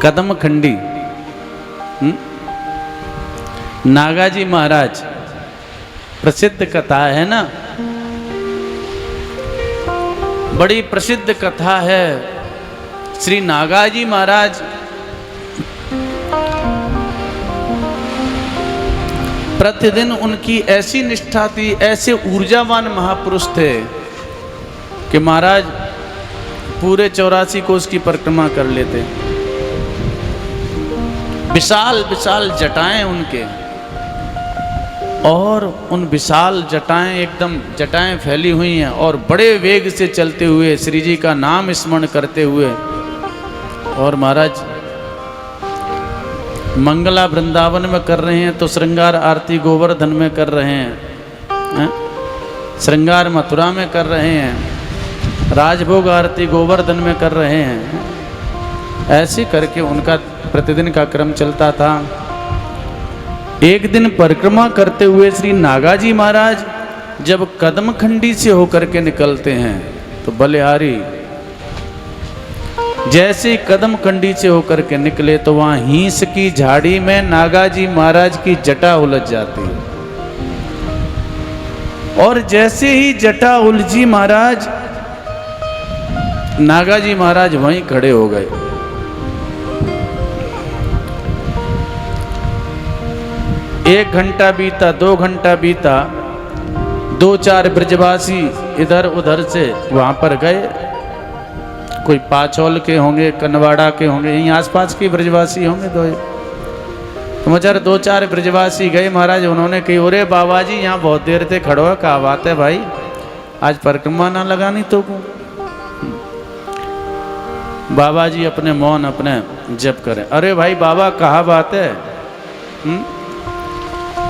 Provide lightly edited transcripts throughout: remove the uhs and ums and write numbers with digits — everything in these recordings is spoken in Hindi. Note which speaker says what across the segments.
Speaker 1: कदमखंडी नागाजी महाराज, प्रसिद्ध कथा है ना, बड़ी प्रसिद्ध कथा है। श्री नागाजी महाराज प्रतिदिन उनकी ऐसी निष्ठा थी, ऐसे ऊर्जावान महापुरुष थे कि महाराज पूरे 84 कोस की परिक्रमा कर लेते। विशाल विशाल जटाएं उनके, और उन विशाल जटाएं एकदम जटाएं फैली हुई हैं और बड़े वेग से चलते हुए श्री जी का नाम स्मरण करते हुए, और महाराज मंगला वृंदावन में कर रहे हैं तो श्रृंगार आरती गोवर्धन में कर रहे हैं, श्रृंगार मथुरा में कर रहे हैं, राजभोग आरती गोवर्धन में कर रहे हैं। ऐसे करके उनका प्रतिदिन का क्रम चलता था। एक दिन परिक्रमा करते हुए श्री नागाजी महाराज जब कदमखंडी से होकर के निकलते हैं तो बलिहारी जैसे कदमखंडी से होकर के निकले तो वहां हींस की झाड़ी में नागाजी महाराज की जटा उलझ जाती है, और जैसे ही जटा उलझी महाराज नागाजी महाराज वहीं खड़े हो गए। एक घंटा बीता, 2 घंटा बीता, 2-4 ब्रजवासी इधर उधर से वहां पर गए। कोई पाचौल के होंगे, कनवाड़ा के होंगे, यहीं आसपास के ब्रजवासी होंगे। तो मचार 2-4 ब्रजवासी गए महाराज। उन्होंने कही, अरे बाबा जी यहाँ बहुत देर से खड़ो है, क्या बात है भाई, आज परिक्रमा ना लगानी तो को। बाबा जी अपने मौन अपने जप करें। अरे भाई बाबा कहा बात है,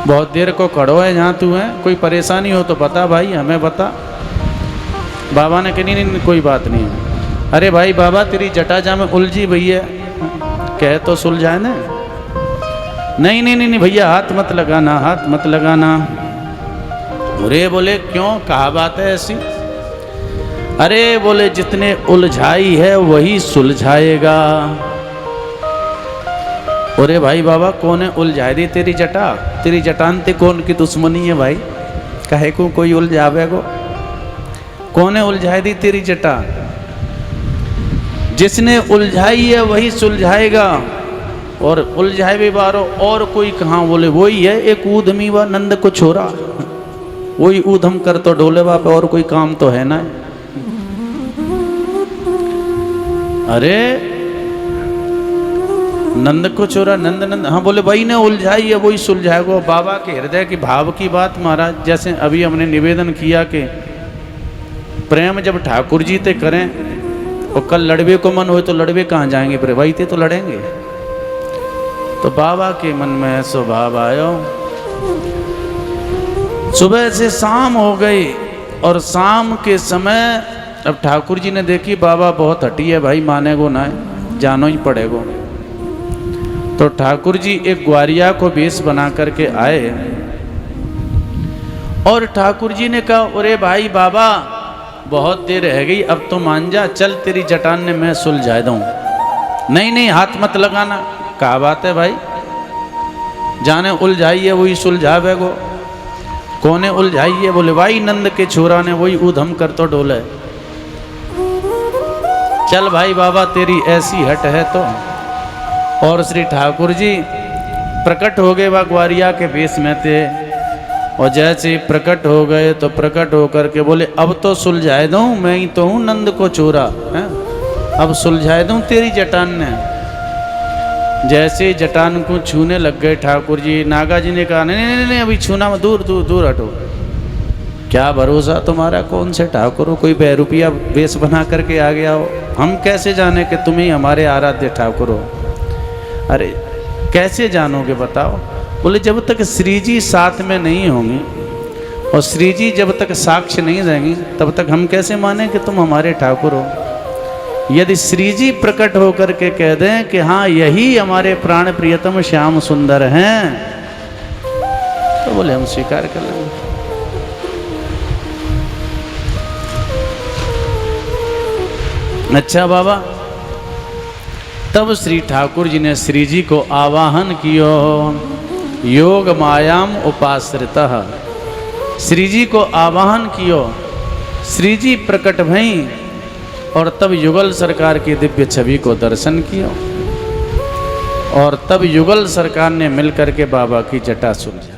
Speaker 1: बहुत देर को खड़ो है यहाँ तू है, कोई परेशानी हो तो बता भाई, हमें बता। बाबा ने कही नहीं कोई बात नहीं है। अरे भाई बाबा तेरी जटा जा में उलझी भैया, कह तो सुलझाए ना। नहीं नहीं नहीं भैया हाथ मत लगाना, हाथ मत लगाना। अरे बोले क्यों, कहा बात है ऐसी। अरे बोले जितने उलझाई है वही सुलझाएगा। अरे भाई बाबा कौन है उलझाई दी तेरी जटा, तेरी जटानते कौन की दुश्मनी है भाई, कहे को कोई उलझावे को, कौन है उलझाई दी तेरी जटा। जिसने उलझाई है वही सुलझाएगा, और उलझाए भी बारो और कोई कहाँ, बोले वही है एक ऊधमी व नंद को छोरा, वही ऊधम कर तो डोले बाप, और कोई काम तो है ना। अरे नंद को छोरा, नंद नंद, हाँ बोले भाई ने उलझाई है वही सुलझाएगा। बाबा के हृदय की भाव की बात महाराज, जैसे अभी हमने निवेदन किया कि प्रेम जब ठाकुर जी ते करें और कल लड़वे को मन हो तो लड़वे कहाँ जाएंगे, पर वही थे तो लड़ेंगे। तो बाबा के मन में स्वभाव आयो। सुबह से शाम हो गई, और शाम के समय अब ठाकुर जी ने देखी बाबा बहुत हटी है भाई, मानेगो ना, जानो ही पड़ेगो। तो ठाकुर जी एक ग्वारिया को वेश बना करके आए, और ठाकुर जी ने कहा, अरे भाई बाबा बहुत देर रह गई, अब तो मान जा, चल तेरी जटान ने मैं सुलझा दूं। नहीं नहीं हाथ मत लगाना। क्या बात है भाई, जाने उलझाई है वही सुलझावेगो। कौन है उलझाई है, बोले भाई नंद के छोरा ने वही ऊधम कर तो डोले। चल भाई बाबा तेरी ऐसी हट है तो। और श्री ठाकुर जी प्रकट हो गए वह ग्वारिया के वेश में थे, और जैसे प्रकट हो गए तो प्रकट होकर के बोले, अब तो सुलझाए दूं, मैं ही तो हूँ नंद को चोरा है, अब सुलझाए दूं तेरी जटान ने। जैसे जटान को छूने लग गए ठाकुर जी, नागा जी ने कहा नहीं नहीं नहीं अभी छूना, दूर दूर दूर हटो। क्या भरोसा तुम्हारा, कौन से ठाकुर हो, कोई बहरूपिया वेश बना करके आ गया हो, हम कैसे जाने कि तुम ही हमारे आराध्य ठाकुर हो। अरे कैसे जानोगे बताओ। बोले जब तक श्री जी साथ में नहीं होंगे, और श्री जी जब तक साक्ष्य नहीं रहेंगी, तब तक हम कैसे माने कि तुम हमारे ठाकुर हो। यदि श्री जी प्रकट होकर के कह दें कि हाँ यही हमारे प्राण प्रियतम श्याम सुंदर हैं, तो बोले हम स्वीकार कर लेंगे। अच्छा बाबा, तब श्री ठाकुर जी ने श्री जी को आवाहन कियो, योग मायाम उपाश्रितः। श्री जी को आवाहन कियो, श्री जी प्रकट भई और तब युगल सरकार की दिव्य छवि को दर्शन किया और तब युगल सरकार ने मिलकर के बाबा की जटा सुलझा।